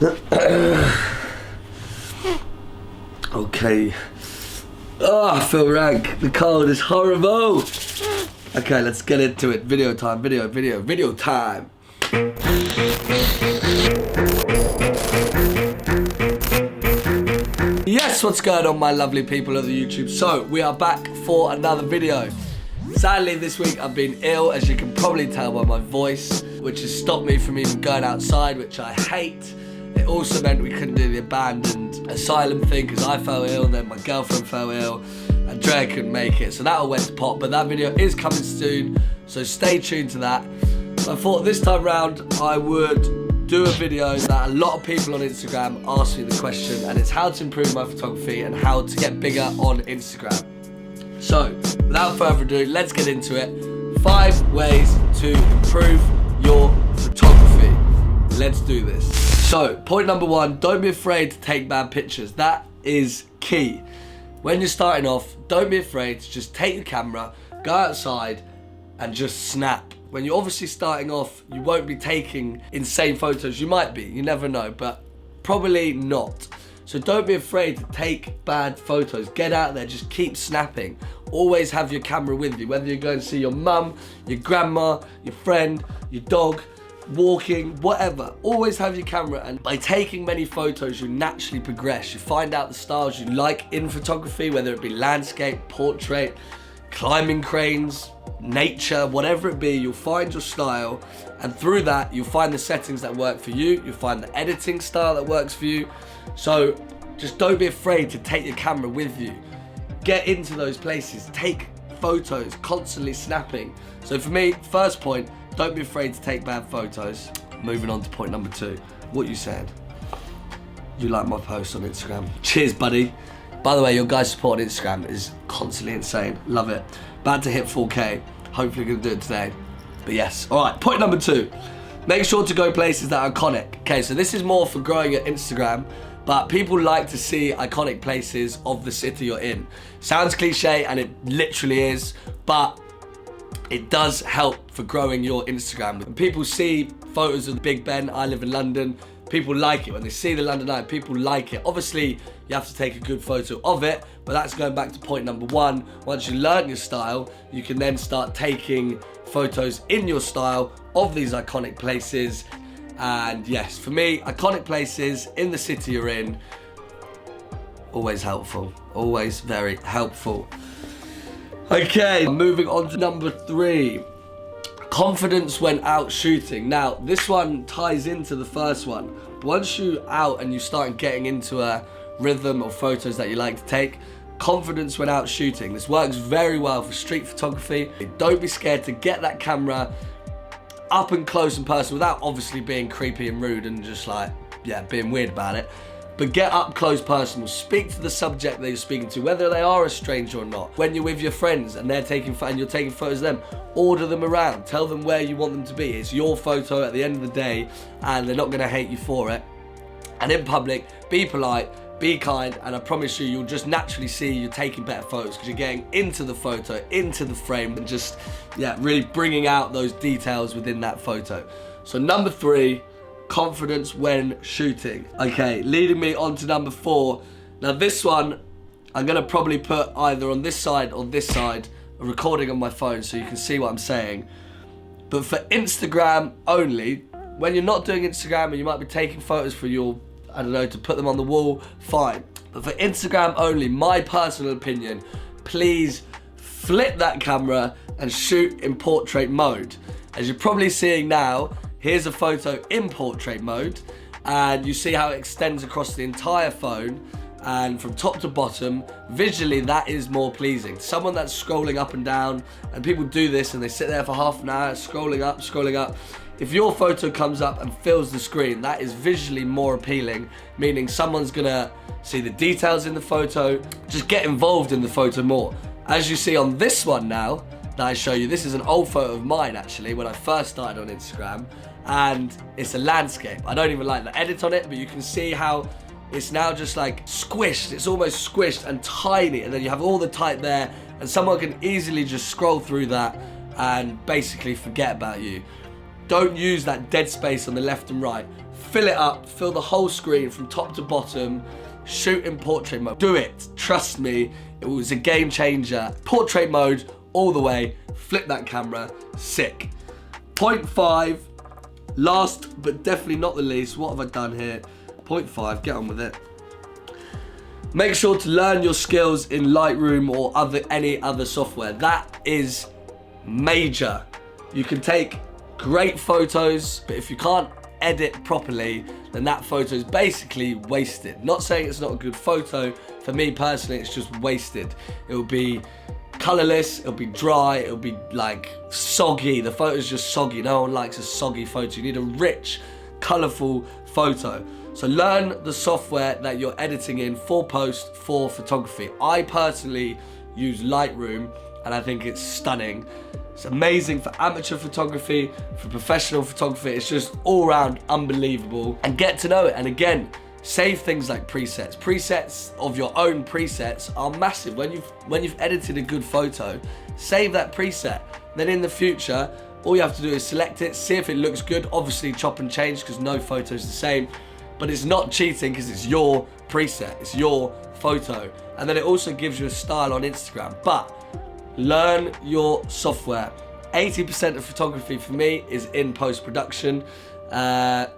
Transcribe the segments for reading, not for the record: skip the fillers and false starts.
Okay. Oh, I feel rank. The cold is horrible. Okay, let's get into it. Video time, video time. Yes, what's going on, my lovely people of the YouTube? So, we are back for another video. Sadly, this week I've been ill, as you can probably tell by my voice, which has stopped me from even going outside, which I hate. It also meant we couldn't do the abandoned asylum thing because I fell ill, and then my girlfriend fell ill, and Dre couldn't make it, so that all went to pot. But that video is coming soon, so stay tuned to that. I thought this time round I would do a video that a lot of people on Instagram ask me the question, and it's how to improve my photography and how to get bigger on Instagram. So, without further ado, let's get into it. 5 ways to improve your photography. Let's do this. So, point number 1, don't be afraid to take bad pictures. That is key. When you're starting off, don't be afraid to just take your camera, go outside, and just snap. When you're obviously starting off, you won't be taking insane photos. You might be, you never know, but probably not. So don't be afraid to take bad photos. Get out there, just keep snapping. Always have your camera with you, whether you're going to see your mum, your grandma, your friend, your dog, walking, whatever. Always have your camera, and by taking many photos, you naturally progress. You find out the styles you like in photography, whether it be landscape, portrait, climbing cranes, nature, whatever it be. You'll find your style, and through that, you'll find the settings that work for you. You'll find the editing style that works for you. So just don't be afraid to take your camera with you. Get into those places, take photos, constantly snapping. So for me, first point, don't be afraid to take bad photos. Moving on to point number 2. What you said. You like my posts on Instagram. Cheers, buddy. By the way, your guys' support on Instagram is constantly insane. Love it. About to hit 4K. Hopefully gonna do it today. But yes. Alright, point number 2. Make sure to go places that are iconic. Okay, so this is more for growing your Instagram, but people like to see iconic places of the city you're in. Sounds cliche, and it literally is, but it does help for growing your Instagram. When people see photos of the Big Ben, I live in London, people like it. When they see the London Eye, people like it. Obviously, you have to take a good photo of it, but that's going back to point number 1. Once you learn your style, you can then start taking photos in your style of these iconic places. And yes, for me, iconic places in the city you're in, always helpful. Always very helpful. Okay, moving on to number 3. Confidence when out shooting. Now, this one ties into the first one. Once you're out and you start getting into a rhythm of photos that you like to take, confidence when out shooting. This works very well for street photography. Don't be scared to get that camera up and close and personal without obviously being creepy and rude and just like, yeah, being weird about it. But get up close personal. Speak to the subject that you're speaking to, whether they are a stranger or not. When you're with your friends and you're taking photos of them, order them around. Tell them where you want them to be. It's your photo at the end of the day, and they're not gonna hate you for it. And in public, be polite, be kind, and I promise you, you'll just naturally see you're taking better photos because you're getting into the photo, into the frame, and just, yeah, really bringing out those details within that photo. So number 3, confidence when shooting. Okay, leading me on to number 4. Now this one, I'm gonna probably put either on this side or this side, a recording on my phone so you can see what I'm saying. But for Instagram only, when you're not doing Instagram and you might be taking photos for your, I don't know, to put them on the wall, fine. But for Instagram only, my personal opinion, please flip that camera and shoot in portrait mode. As you're probably seeing now, here's a photo in portrait mode, and you see how it extends across the entire phone, and from top to bottom, visually that is more pleasing. Someone that's scrolling up and down, and people do this and they sit there for half an hour scrolling up. If your photo comes up and fills the screen, that is visually more appealing, meaning someone's gonna see the details in the photo, just get involved in the photo more. As you see on this one now, that I show you, this is an old photo of mine actually, when I first started on Instagram, and it's a landscape. I don't even like the edit on it, but you can see how it's now just like squished. It's almost squished and tiny, and then you have all the type there, and someone can easily just scroll through that and basically forget about you. Don't use that dead space on the left and right. Fill it up, fill the whole screen from top to bottom. Shoot in portrait mode. Do it, trust me, it was a game changer. Portrait mode all the way, flip that camera, sick. Point 5, last but definitely not the least, what have I done here? Point 5, get on with it. Make sure to learn your skills in Lightroom or any other software. That is major. You can take great photos, but if you can't edit properly, then that photo is basically wasted. Not saying it's not a good photo. For me personally, it's just wasted. It will be colorless, it'll be dry, it'll be like soggy. The photo's just soggy. No one likes a soggy photo. You need a rich, colorful photo. So learn the software that you're editing in for post, for photography. I personally use Lightroom and I think it's stunning. It's amazing for amateur photography, for professional photography. It's just all around unbelievable. And get to know it. And again, save things like presets. Presets of your own presets are massive. When you've edited a good photo, save that preset. Then in the future, all you have to do is select it, see if it looks good. Obviously chop and change because no photo is the same. But it's not cheating because it's your preset. It's your photo. And then it also gives you a style on Instagram. But learn your software. 80% of photography for me is in post-production. And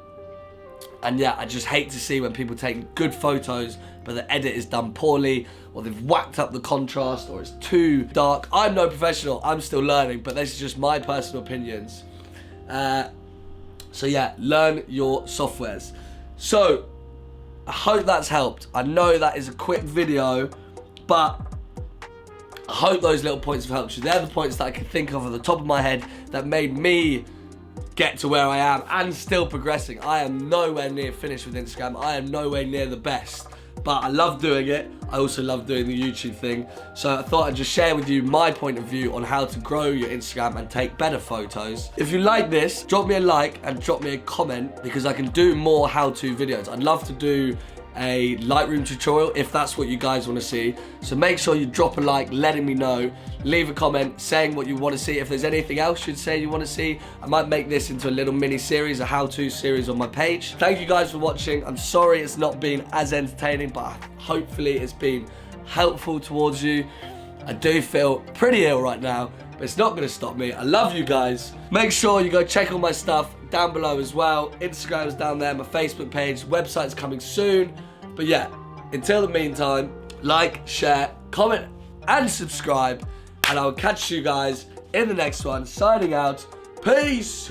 yeah, I just hate to see when people take good photos, but the edit is done poorly, or they've whacked up the contrast, or it's too dark. I'm no professional, I'm still learning, but this is just my personal opinions. So yeah, learn your softwares. So, I hope that's helped. I know that is a quick video, but I hope those little points have helped you. They're the points that I can think of at the top of my head that made me get to where I am and still progressing. I am nowhere near finished with Instagram. I am nowhere near the best, but I love doing it. I also love doing the YouTube thing. So I thought I'd just share with you my point of view on how to grow your Instagram and take better photos. If you like this, drop me a like and drop me a comment because I can do more how-to videos. I'd love to do a Lightroom tutorial if that's what you guys want to see. So make sure you drop a like, letting me know. Leave a comment saying what you want to see. If there's anything else you'd say you want to see, I might make this into a little mini series, a how-to series on my page. Thank you guys for watching. I'm sorry it's not been as entertaining, but hopefully it's been helpful towards you. I do feel pretty ill right now, but it's not going to stop me. I love you guys. Make sure you go check all my stuff down below as well. Instagram's down there, my Facebook page, website's coming soon. But yeah, until the meantime, like, share, comment, and subscribe. And I will catch you guys in the next one. Signing out. Peace.